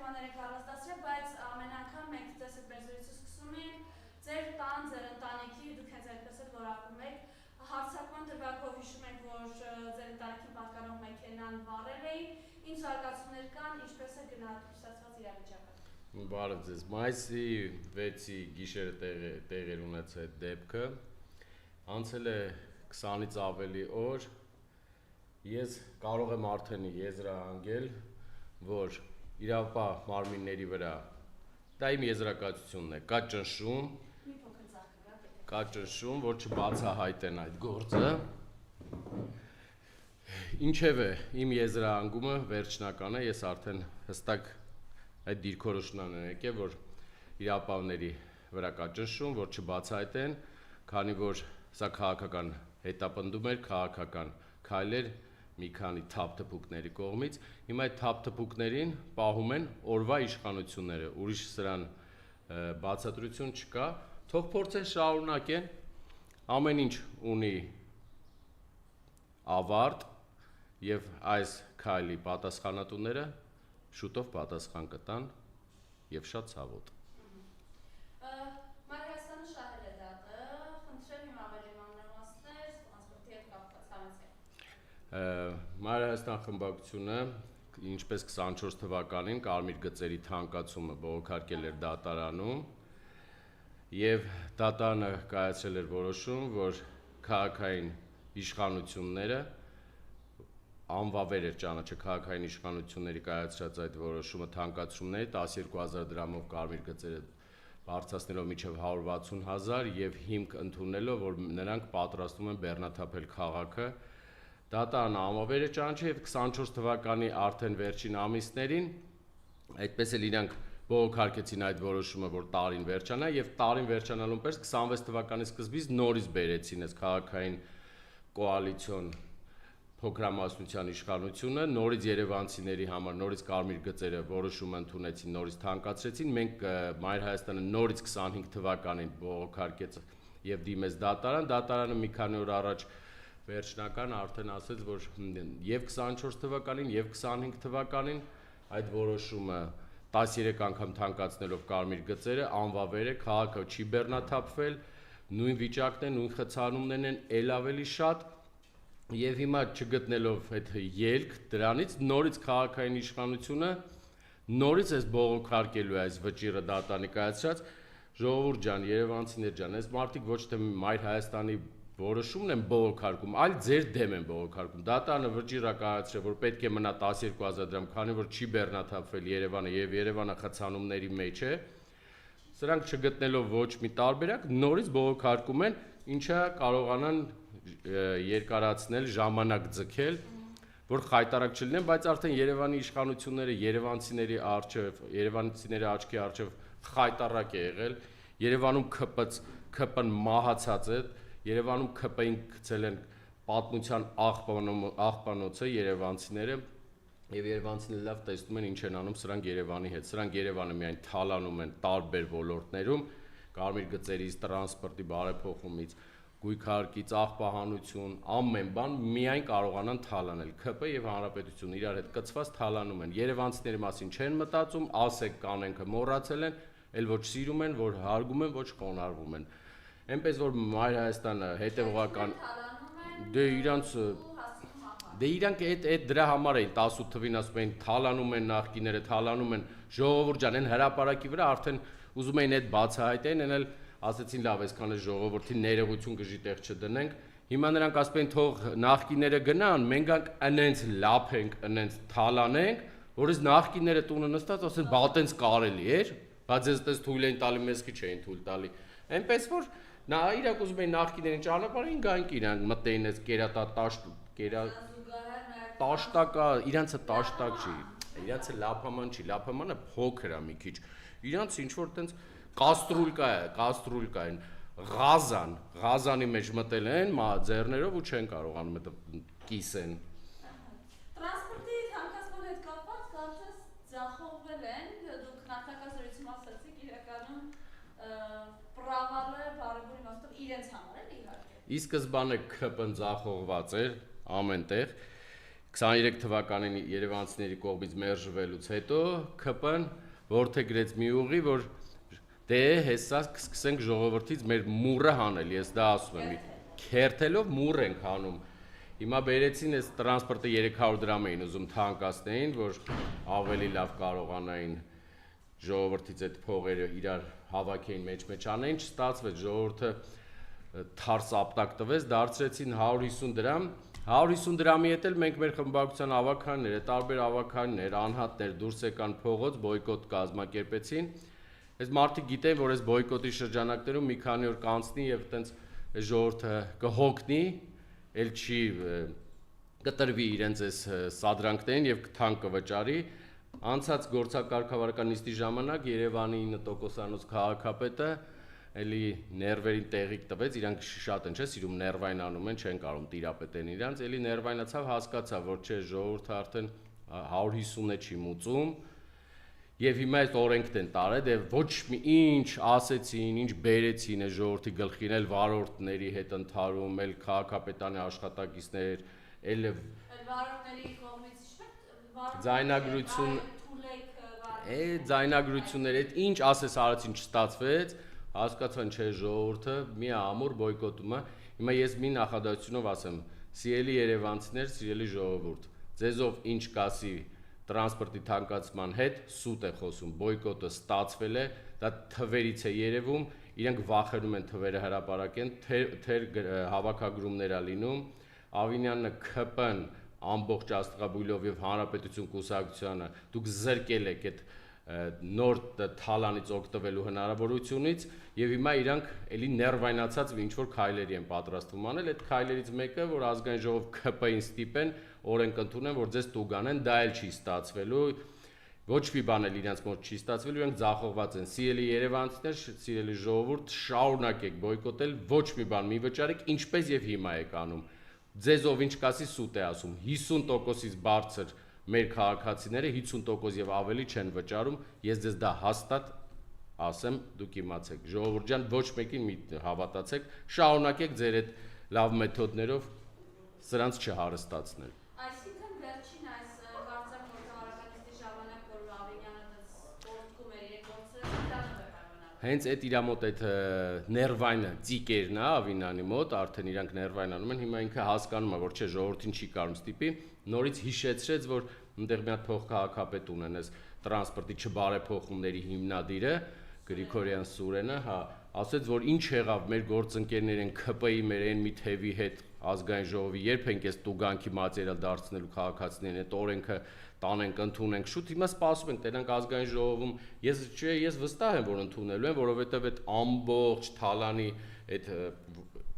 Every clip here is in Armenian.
թեմաներ եք առաստացրել, բայց ամեն անգամ մենք ձեզ հետ մեր զրույցը սկսում ենք ձեր տան, ձեր ընտանիքի, դուք հենց այդպես էլ որակում եք, հարցակման դրվագով հիշում ենք, որ ձեր ընտանիքին պատկանող մեքենան վառել էին, ինչ զարգացումներ կան, ինչպես է գնահատված իրավիճակը։ Բարև ձեզ, մայիսի 6-ի գիշերը տեղեր ունեցել այդ դեպքը, անցել է 20-ից ավելի օր, ես կարող եմ արդեն եզրահանգել, որ իրավապահ մարմինների վրա, դա իմ եզրակացությունն է, կա ճնշում, որ չբացահայտեն այդ գործը, ինչևէ իմ եզրահանգումը վերջնական է, ես արդեն հստակ այդ դիրքորոշումն եմ եկել, որ իրավապահների վրա կա ճնշում, որ չբացահայտեն, քանի որ սա քաղաքական հետապնդում էր, քաղաքական քայլեր մի քանի թափթփուկների կողմից, հիմա այդ թափթփուկներին պահում են օրվա իշխանությունները, ուրիշ սրան բացատրություն չկա, թող փորձեն շարունակեն, ամեն ինչ ունի ավարտ եւ այս քայլի պատասխանատուները շուտով պատասխան կտան եւ շատ ցավոտ։ Մայրհայաստանը շահել է դատը, խնդրեմ իմ ավելի մանրամասներ տրանսպորտի հետ կապված համեցեք։ Մայրհայաստան խմբակցությունը, ինչպես 24 թվականին կարմիր գծերի թանկացումը բողոքարկել էր դատարանում եւ դատարանը կայացրել էր որոշում, որ քաղաքային իշխանությունները անվավեր էր ճանաչել քաղաքային իշխանությունների կայացրած այդ որոշումը թանկացումների 12000 դրամով կարմիր գծերը բարձրացնելով մինչև 160,000 եւ հիմք ընդունելով, որ նրանք պատրաստում են բեռնաթափել քաղաքը, դատարանը անվավեր է ճանաչել եւ 24 թվականի արդեն վերջին ամիսներին այդպես էլ իրանք բողոքարկեցին այդ որոշումը, որ տարին վերջանա եւ տարին վերջանալուն պես 26 թվականի սկզբից նորից բերեցին այս քաղաքային կոալիցիոն փոքրամասնության իշխանությունը, նորից երևանցիների համար նորից կարմիր գծերը որոշում ընդունեցին, նորից թանկացրեցին, մենք Մայրհայաստանը նորից 25 թվականին բողոքարկեց եւ դիմեց դատարանը մի քանի օր առաջ վերջնական արդեն ասեց, որ եւ 24 թվականին եւ 25 թվականին այդ որոշումը 13 անգամ թանկացնելով կարմիր գծերը անվավեր է, քաղաքը չի բեռնաթափվել, նույն վիճակն է, նույն խցանումներն են, ել ավելի շատ եւ հիմա չգտնելով այդ ելք դրանից նորից քաղաքային իշխանությունը նորից էս բողոքարկելու է այս վճիռը դատարանի կայացրած ժողովուրդ ջան, երևանցիներ ջան, այս մարդիկ ոչ թե Մայրհայաստանի որոշումն են բողոքարկում, այլ ձեր դեմ են բողոքարկում։ Դատարանը վճիռ կայացրել, որ պետք է մնա 12000 դրամ, քանի որ չի բեռնաթափվել Երևանը եւ Երևանը խցանումների մեջ է։ Սրանք չգտնելով ոչ մի տարբերակ, նորից բողոքարկում են, ինչը կարողանան երկարացնել, ժամանակ ձգել, որ խայտարակ չլինեն, բայց արդեն Երևանի իշխանությունները երևանցիների աչքի առջև խայտարակ է եղել, Երևանում ԿՊ-ն մահացած է, Երևանում ԿՊ-ին գցել են պատմության աղբանոցը երևանցիները եւ երևանցիները լավ տեսնում են ինչ են անում սրանք Երևանի հետ, սրանք Երևանը միայն թալանում են տարբեր ոլորտներում, կարմիր գծերից, տրանսպորտի բարեփոխումից, գույքարկից, աղբահանություն, ամեն բան միայն կարողանան թալանել, ԿՊ եւ հանրապետություն իրար հետ կցված թալանում են, երևանցիների մասին չեն մտածում, ասեք կանենքը մոռացել են, էլ ոչ սիրում են, որ հարգում են, ոչ խոնարհվում են, այնպես որ Մայրհայաստանը հետեւողական իրանք այդ դրա համար էին 18 թվին ասում էին թալանում են նախկիները, թալանում են ժողովուրդ ջան, այն հրապարակի վրա արդեն ուզում էին այդ բացահայտեն, են էլ ասեցին լավ, այսքան է ժողովրդի ներողություն գժի տեղ չդնենք, հիմա նրանք ասում են թող նախկիները գնան, մենք անենց լափենք, անենց թալանենք, որից նախկիները տունը նստած ասեն, բա տենց կարելի էր, բայց ես տես թույլ էին տալի, մեզ քիչ չէին թույլ տալի, այնպես որ իրանք ուզում էին նախկիներին ճանապարհին գանք իրանք մտեին այս տաշտակա, իրանցը տաշտակ չի, իրանցը լափաման չի, լափամանը փոքր է մի քիչ, իրանց ինչ որ տենց կաստրուլկա են, Ղազանի մեջ մտել են ձեռներով ու չեն կարողանում կիսեն։ Տրանսպորտի թանկացման հետ կապված կարծես ձախողվել են, դուք նախնական զրույցում ասացիք իրականում պրավալը բարևոր իմաստով իրենց համար էլ իհարկե։ Ի սկզբանե ԿՊ-ն ձախողված էր ամեն տեղ, 23 թվականին երևանցիների կողմից մերժվելուց հետո ԿՊ-ն որդեգրեց մի ուղի, որ դե հեսա սկսենք ժողովրդից մեր մուրը հանել, ես դա ասում եմ, քերթելով մուր ենք հանում։ Հիմա բերեցին այս տրանսպորտը 300 դրամ էին ուզում թանկացնեին, որ ավելի լավ կարողանային ժողովրդից այդ փողերը իրար հավաքեին մեջ անեին, չստացվեց, ժողովուրդը թարս ապտակ տվեց, դարձրեցին 150 դրամ, 150 դրամի հետ էլ մենք մեր խմբակցության ավականները, տարբեր ավականներ, անհատներ դուրս եկան փողոց, բոյկոտ կազմակերպեցին։ Այս մարդիկ գիտեն, որ այս բոյկոտի շրջանակներում մի քանի օր կանցնի եւ այտենց ժողովուրդը կհոգնի, ել չի կտրվի իրենց այս սադրանքներին եւ թանկ կվճարի։ Անցած գործակարգավարական նիստի ժամանակ Երևանի 9%-անոց քաղաքապետը էլի ներվերին տեղիք տվեց, իրանք շատ են, չէ, սիրում ներվայնանում են, չեն կարող տիրապետեն իրանց, էլի ներվայնացավ, հասկացավ, որ չէ, ժողովուրդը արդեն 150-ը չի մուծում, եւ հիմա այս օրենքն են տարել, դե ոչ մի ինչ ասեցին, ինչ բերեցին է ժողովրդի գլխին, էլ վարորդների հետ ընթարում, էլ քաղաքապետանի աշխատակիցներ, էլ վարորդների կողմից ձայնագրություն, ձայնագրություններ, այդ ինչ ասես արեցին չստացվեց, հասկացան չէ ժողովուրդը մի ամուր բոյկոտումը, հիմա ես մի նախադասությունով ասեմ, սիրելի երևանցիներ, սիրելի ժողովուրդ, ձեզով ինչ կասի տրանսպորտի թանկացման հետ սուտ է խոսում, բոյկոտը ստացվել է, դա թվերից է երևում, իրենք վախենում են թվերը հրապարակեն, հավաքագրումներ է լինում, Ավինյանը ԿՊ-ն ամբողջ աստղաբույլով եւ հանրապետություն կուսակցությանը դուք զրկել եք այդ նոր թալանից օգտվելու հնարավորությունից եւ հիմա իրանք էլի ներվայնացած ինչ որ քայլերի են պատրաստվում անել, այդ քայլերից մեկը, որ ազգային ժողով ԿՊ-ին ստիպեն, օրենք ընդունեն, որ ձեզ տուգան են, դա էլ չի ստացվելու, ոչ մի բան էլ իրանց մոտ չի ստացվելու, իրանք ձախողված են։ Սիրելի երևանցիներ, սիրելի ժողովուրդ, շարունակեք բոյկոտել, ոչ մի բան մի վճարեք, ինչպես եւ հիմա եք անում։ Ձեզով ինչ կասի սուտ է ասում, 50%-ից բարձր մեր քաղաքացիները 50% եւ ավելի չեն վճարում, ես ձեզ դա հաստատ ասեմ, դուք իմացեք, ժողովուրդ ջան, ոչ մեկին մի հավատացեք, շարունակեք ձեր այդ լավ մեթոդներով սրանց չհարստացնել։ Այսինքն վերջին այս կարծեմ գործարարականիստի ժամանակ, որ Ավինյանը գործում էր իրենք գործերը, դրանով է կարողանալ։ Հենց այդ իր մոտ այդ ներվայնը ծիկերն է Ավինյանի մոտ, արդեն իրանք ներվայնանում են, հիմա ինքը հասկանում է, որ չէ, ժողովրդին չի կարող ստիպի, նորից հիշեցրեց, որ այնտեղ մի հատ փոխքաղաքապետ ունեն, այս տրանսպորտի չբարեփոխումների հիմնադիրը Գրիգորյան Սուրենը, հա, ասեց, որ ինչ եղավ մեր գործընկերներ են ԿՊ-ի մեր այն մի թևի հետ ազգային ժողովի, երբ ենք այս տուգանքի մատերիալ դարձնելու քաղաքացիներին, այդ օրենքը տանենք, ընդունենք, շուտ հիմա սպասում ենք, տենանք ազգային ժողովում, ես վստահ եմ, որ ընդունելու են, որովհետև այդ ամբողջ թալանի այդ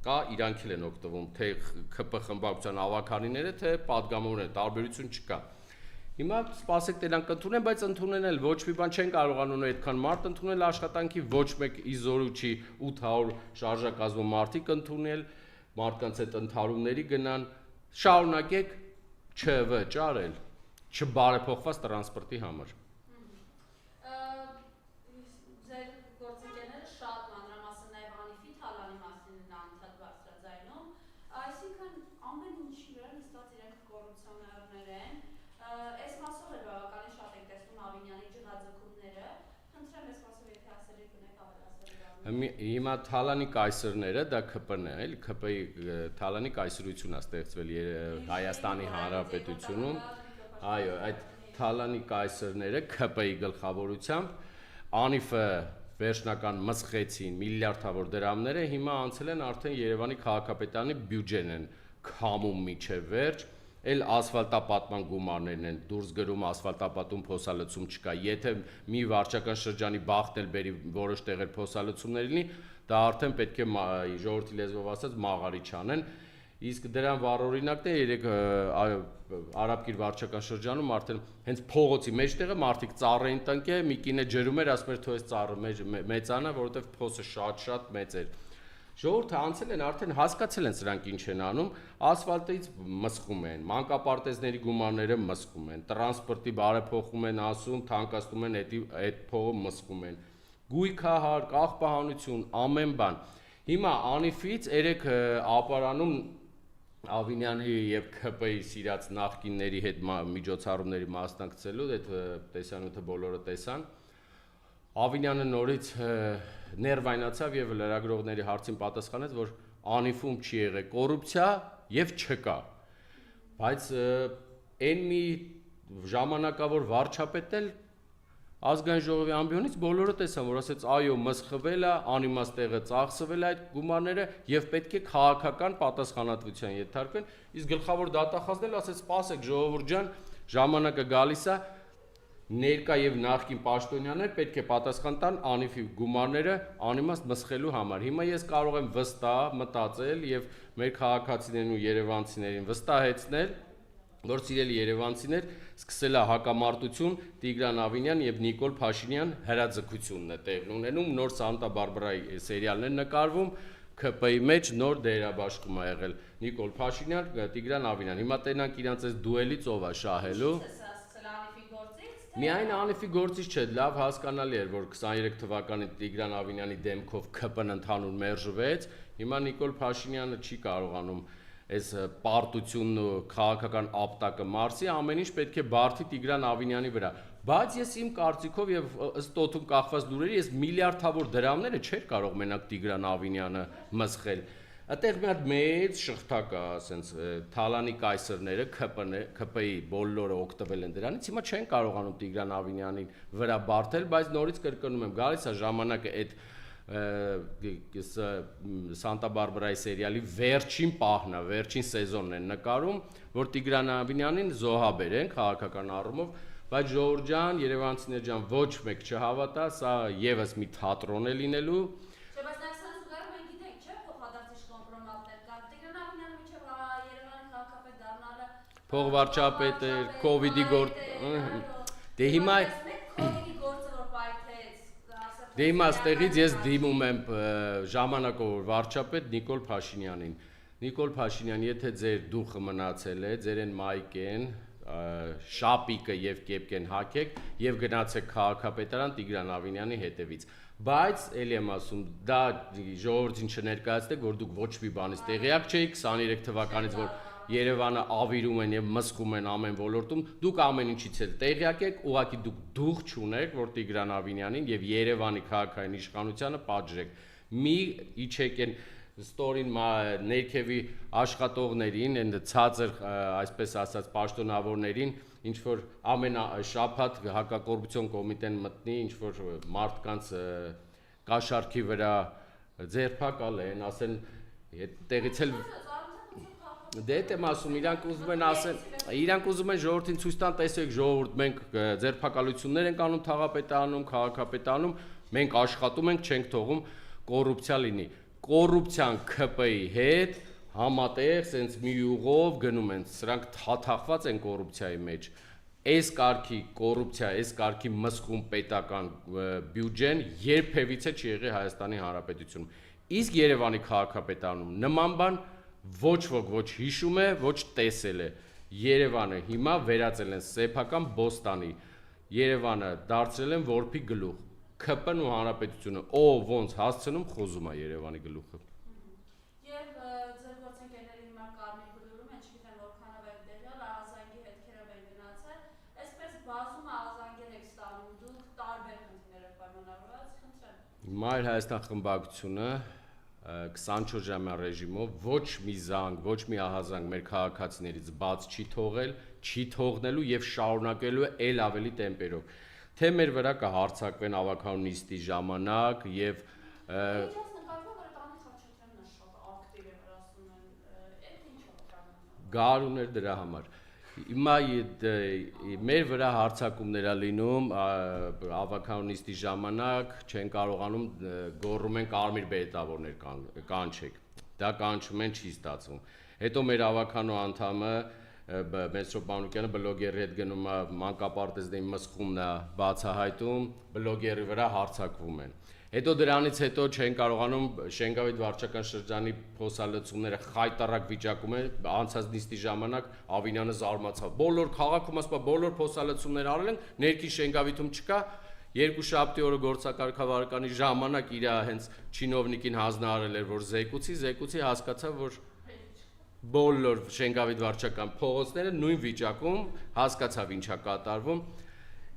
կա իրանք են օգտվում, թե ԿՊ խմբակցության ավականիները, թե պատգամավորները, տարբերություն չկա։ Հիմա սպասեք տենանք ընդունեն, բայց ընդունեն էլ ոչ մի բան չեն կարողանում այդքան մարդ ընդունել աշխատանքի, ոչ մեկ իզորու չի 800 շարժակազմով մարդիկ ընդունել, մարդկանց այդ ընդհարումների գնան, շարունակեք չվճարել, չբարեփոխված տրանսպորտի համար։ Ձեր գործընկերները շատ մանրամասն նաև Անիֆի թալանի մասին են անդադ բարձրաձայնում, այսինքն ամեն ինչի վրա նստած իրենք կոռուպցիոներներ են, այս մասով էլ բավականին շատ ենք տեսնում Ավինյանի ջղաձգումները, խնդրեմ այս մասով եթե ասել եք ունեք ավելացրել։ Հիմա թալանի կայսրները դա ԿՊ-ն է, էլի ԿՊ-ի թալանի կայսրությունն է ստեղծվել Հայաստանի Հանրապետությունում, այո, այդ թալանի կայսրները ԿՊ-ի գլխավորությամբ Անիֆը վերջնական մսխեցին միլիարդավոր դրամները, հիմա անցել են արդեն Երևանի քաղաքապետարանի բյուջեն են քամում միջև վերջ, էլ ասֆալտապատման գումարներն են դուրս գրում, ասֆալտապատում փոսալցում չկա, եթե մի վարչական շրջանի բախտն էլ բերի որոշ տեղեր փոսալցումներ լինի, դա արդեն պետք է ժողովրդի լեզվով ասած մաղարիչ անեն, իսկ դրան վառօրինակն է երեք Արաբկիր վարչական շրջանում արդեն հենց փողոցի մեջտեղը մարդիկ ծառ էին տնկել, մի կինը ջրում էր, ասում էր թող այս ծառը մեծանա, որովհետև փոսը շատ մեծ էր։ Ժողովուրդը անցել են, արդեն հասկացել են սրանք ինչ են անում, ասֆալտից մսխում են, մանկապարտեզների գումարները մսխում են, տրանսպորտի բարեփոխում են ասում, թանկացնում են այդ փողը մսխում են։ Գույքահարկ, աղբահանություն, ամեն բան։ Հիմա Անիֆից երեք ապարանում Ավինյանի եւ ՔՊ-ի սիրած նախկինների հետ միջոցառումների մասնակցելու, այդ տեսանյութը բոլորը տեսան։ Ավինյանը նորից ներվայնացավ եւ լրագրողների հարցին պատասխանեց, որ անիֆում չի եղել կոռուպցիա եւ չկա։ Բայց այն մի ժամանակավոր վարչապետն էլ ազգային ժողովի ամբիոնից բոլորը տեսան, որ ասեց այո, մսխվել է, անիմաստ տեղը ծախսվել է այդ գումարները եւ պետք է քաղաքական պատասխանատվության ենթարկվեն, իսկ գլխավոր դատախազն էլ ասեց սպասեք ժողովուրդ ջան, ժամանակը գալիս է, ներկա եւ նախկին պաշտոնյաներ պետք է պատասխան տան անիֆի գումարները անիմաստ մսխելու համար։ Հիմա ես կարող եմ վստահ մտածել եւ մեր քաղաքացիներին ու երևանցիներին վստահեցնել, որ սիրելի երևանցիներ սկսել է հակամարտություն Տիգրան Ավինյան եւ Նիկոլ Փաշինյան հրաձգությունն է տեղի ունենում, նոր Սանտա Բարբարայի սերիալն է նկարվում, ՔՊ-ի մեջ նոր դերաբաշխում է եղել Նիկոլ Փաշինյան, Տիգրան Ավինյան։ Հիմա տենանք իրանց այս դուելից ով է շահելու։ Միայն անիֆի գործից չէ, լավ հասկանալի էր, որ 23 թվականին Տիգրան Ավինյանի դեմքով ՔՊ-ն ընդհանուր մերժվեց, հիմա Նիկոլ Փաշինյանը չի կարողանում այս պարտությունն ու քաղաքական ապտակը մարսի, ամեն ինչ պետք է բարթի Տիգրան Ավինյանի վրա։ Բայց ես իմ կարծիքով եւ ըստ օդում կախված լուրերի, ես միլիարդավոր դրամները չէր կարող մենակ Տիգրան Ավինյանը մսխել։ Այդտեղ մի հատ մեծ շղթա կա, ասենց թալանի կայսրները, ՔՊ-ի բոլորը օգտվել են դրանից, հիմա չեն կարողանում Տիգրան Ավինյանին վրա բարթել, բայց նորից կրկնում եմ, գալիս է ժամանակը այդ Սանտա Բարբարայի սերիալի վերջին պահն է, վերջին սեզոնն են նկարում, որ Տիգրան Ավինյանին զոհաբեր են քաղաքական առումով, բայց ժողովուրդ ջան, երևանցիներ ջան, ոչ մեկ չհավատա, սա եւս մի թատրոն է լինելու։ Փողվարչապետ էր, կովիդի դե հիմա Դե հիմա ստեղից ես դիմում եմ ժամանակավոր վարչապետ Նիկոլ Փաշինյանին։ Նիկոլ Փաշինյան, եթե ձեր դուխը մնացել է, ձեր են մայկեն, շապիկը եւ կեպկեն հակեք եւ գնացեք քաղաքապետարան Տիգրան Ավինյանի հետևից։ Բայց ելի եմ ասում, դա ժողովրդին չներկայացնեք, որ դուք ոչ մի բանից տեղյակ չէիք 23 թվականից, որ Երևանը ավիրում են եւ մսխում են ամեն ոլորտում, դուք ամեն ինչից էլ տեղյակ եք, ուղղակի դուք դուխ չունեք, որ Տիգրան Ավինյանին եւ Երևանի քաղաքային իշխանությանը պատժեք։ Մի իջեք են ստորին ներքևի աշխատողներին, այն ցածր, այսպես ասած, պաշտոնավորներին, ինչ որ ամեն շաբաթ հակակոռուպցիոն կոմիտեն մտնի, ինչ որ մարդկանց կաշառքի վրա ձերբակալ են, ասեն, տեղից էլ Դե եմ ասում, իրանք ուզում են ժողովրդին ցույց տան, տեսեք ժողովուրդ, մենք ձերբակալություններ ենք անում թաղապետարանում, քաղաքապետարանում, մենք աշխատում ենք, չենք թողում կոռուպցիա լինի։ Կոռուպցիան ՔՊ-ի հետ համատեղ սենց մի ուղով գնում են, սրանք թաթախված են կոռուպցիայի մեջ։ Այս կարգի կոռուպցիա, այս կարգի մսխում պետական բյուջեն երբևիցե չի եղել Հայաստանի Հանրապետությունում։ Իսկ Երևանի քաղաքապետարանում նման բան ոչ ոք ոչ հիշում է, ոչ տեսել է։ Երևանը հիմա վերածել են սեփական բոստանի։ Երևանը դարձրել են որբի գլուխ։ ՔՊ-ն ու հանրապետությունը ով ոնց հասցնում խոզում է Երևանի գլուխը։ Եվ ձեր գործընկերների հիմա Կարմիր բլուրում են, չգիտեմ որքանով եք տեղյալ, ահազանգի հետքերով են գնացել, այսպես բազում ահազանգեր եք ստանում, դուք տարբեր խնդիրներով պայմանավորված, խնդրեմ։ Մայր Հայաստան խմբակցությունը 24 ժամյա ռեժիմով ոչ մի զանգ, ոչ մի ահազանգ մեր քաղաքացիներից բաց չի թողել, չի թողնելու եւ շարունակելու է ել ավելի տեմպերով։ Թե մեր վրա կհարցակվեն ավականու նիստի ժամանակ եւ գարուներ դրա համար։ Հիմա մեր վրա հարձակումներ է լինում ավականու նիստի ժամանակ, չեն կարողանում գոռում են կարմիր բերետավորներ կանչեք։ Դա կանչում են չի ստացվում։ Հետո մեր ավականու անդամը Մեսրոպ Մանուկյանը բլոգերի հետ գնում է մանկապարտեզների մսխումն է բացահայտում, բլոգերի վրա հարձակվում են։ Հետո դրանից հետո չեն կարողանում Շենգավիթ վարչական շրջանի փոսալցումները խայտարակ վիճակում են, անցած նիստի ժամանակ Ավինյանը զարմացավ։ Բոլոր քաղաքում ասում բոլոր փոսալցումներ արել են, ներքին Շենգավիթում չկա, երկու շաբթի օրը գործակարգավարականի ժամանակ իր հենց չինովնիկին հանձնարարել էր, որ զեկուցի հասկացավ, որ բոլոր Շենգավիթ վարչական փողոցները նույն վիճակում, հասկացավ ինչա կատարվում։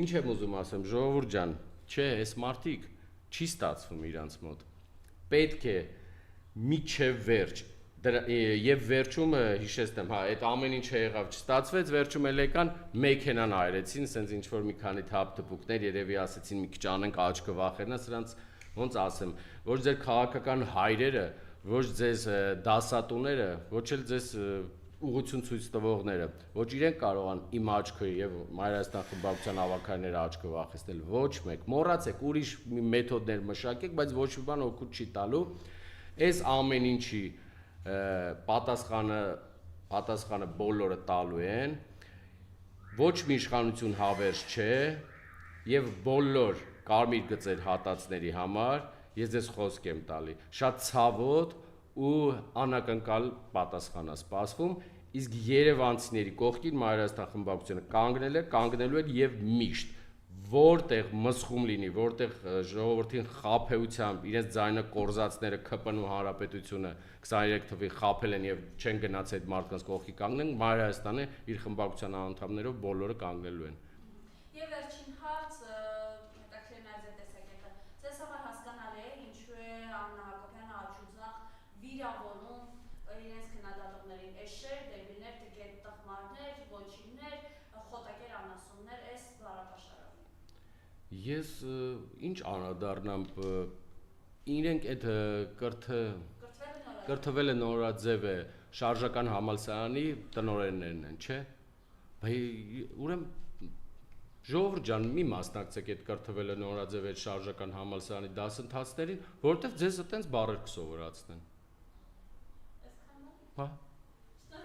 Ինչ եմ ուզում ասեմ, ժողովուրդ ջան, չէ, այս մարդիկ չի ստացվում իրանց մոտ։ Պետք է միջև վերջ եւ վերջումը հիշեցնեմ, հա, այդ ամեն ինչը եղավ, չստացվեց, վերջում էլ եկան մեքենան այրեցին, ասենց ինչ որ մի քանի թափ-թփուկներ երևի ասեցին մի քիչ անենք աչքը վախենա, սրանց ոնց ասեմ, ոչ ձեր քաղաքական հայրերը, ոչ ձեզ դասատուները, ոչ էլ ձեզ ուղղություն ցույց տվողները, ոչ իրենք կարողան իմ աչքը եւ Մայրաստան խմբակցության ավականների աչքը վախեցնել, ոչ մեկ, մոռացեք, ուրիշ մեթոդներ մշակեք, բայց ոչ մի բան օգուտ չի տալու, այս ամեն ինչի պատասխանը բոլորը տալու են, ոչ մի իշխանություն հավերժ չէ եւ բոլոր կարմիր գծեր հատածների համար ես ձեզ խոսք եմ տալի, շատ ցավոտ ու անակնկալ պատասխան է սպասվում, իսկ երևանցիների կողքին Մայրաստան խմբակցությունը կանգնելու է եւ միշտ որտեղ մսխում լինի, որտեղ ժողովրդին խաբեությամբ իրենց ձայնը կորզածները ԿՊՆ հանրապետությունը 23 թվին խաբել են եւ չեն գնաց այդ մարդկանց կողքի կանգնեն, Մայրաստանը իր խմբակցության անդամներով բոլորը կանգնելու են։ Եվ վերջին հարց, հետաքրքիր է ձեր տեսակետը։ Ձեզ համար հասկանալի է ինչու է Աննա Հակոբյանը աջուձախ վիրավորում իրենց քննադատողներին, էշեր, դեբիլներ, տգետ տխմարներ, ոչիններ, խոտակեր անասուններ, այս բառապաշարով։ Ես ինչ անդրադառնամ, իրենք այդ կրթվել է նորաձև է շարժական համալսարանի տնօրեններն են, չէ՞։ Ուրեմն ժողովուրդ ջան, մի մասնակցեք այդ կրթվել է նորաձև այդ շարժական համալսարանի դասընթացներին, որովհետև ձեզ այտենց բառեր կսովորացնեն։ Հա